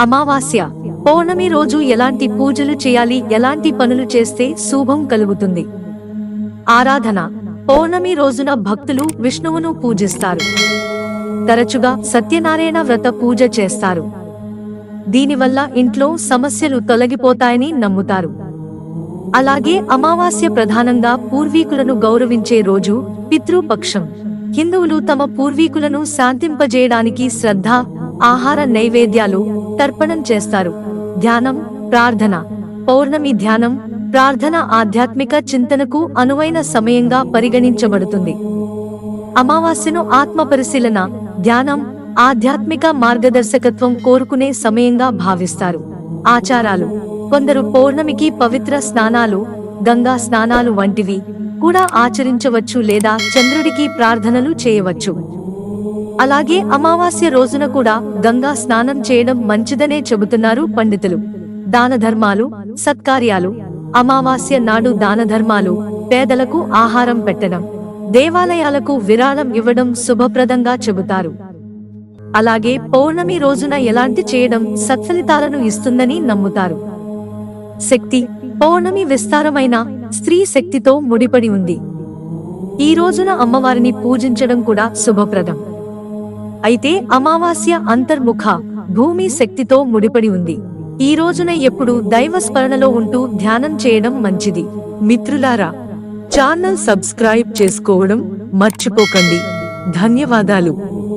అమావాస్య పౌర్ణమి రోజు ఎలాంటి పూజలు చేయాలి, ఎలాంటి పనులు చేస్తే శుభం కలుగుతుంది? ఆరాధన. పౌర్ణమి రోజున భక్తులు విష్ణువును పూజిస్తారు. తరచుగా సత్యనారాయణ వ్రత పూజ చేస్తారు. దీనివల్ల ఇంట్లో సమస్యలు తొలగిపోతాయని నమ్ముతారు. అలాగే అమావాస్య ప్రధానంగా పూర్వీకులను గౌరవించే రోజు, పితృపక్షం. హిందువులు తమ పూర్వీకులను శాంతింపజేయడానికి శ్రద్ధ, ఆహార నైవేద్యాలు తర్పణం చేస్తారు. ధ్యానం, ప్రార్థన. పౌర్ణమి ధ్యానం, ప్రార్థన ఆధ్యాత్మిక చింతనకు అనువైన సమయంగా పరిగణించబడుతుంది. అమావాస్యను ఆత్మపరిశీలన, ధ్యానం, ఆధ్యాత్మిక మార్గదర్శకత్వం కోరుకునే సమయంగా భావిస్తారు. ఆచారాలు. కొందరు పౌర్ణమికి పవిత్ర స్నానాలు, గంగా స్నానాలు వంటివి కూడా ఆచరించవచ్చు లేదా చంద్రుడికి ప్రార్థనలు చేయవచ్చు. అలాగే అమావాస్య రోజున కూడా గంగా స్నానం చేయడం మంచిదనే చెబుతున్నారు పండితులు. దానధర్మాలు, సత్కార్యాలు. అమావాస్య నాడు దానధర్మాలు, పేదలకు ఆహారం పెట్టడం, దేవాలయాలకు విరాళం ఇవ్వడం శుభప్రదంగా చెబుతారు. అలాగే పౌర్ణమి రోజున ఎలాంటి చేయడం సత్ఫలితాలను ఇస్తుందని నమ్ముతారు. శక్తి. పౌర్ణమి విస్తారమైన స్త్రీ శక్తితో ముడిపడి ఉంది. ఈ రోజున అమ్మవారిని పూజించడం కూడా శుభప్రదం. అయితే అమావాస్య అంతర్ముఖ భూమి శక్తితో ముడిపడి ఉంది. ఈ రోజున ఎప్పుడు దైవ స్మరణలో ఉంటూ ధ్యానం చేయడం మంచిది. మిత్రులారా, ఛానల్ సబ్స్క్రైబ్ చేసుకోవడం మర్చిపోకండి. ధన్యవాదాలు.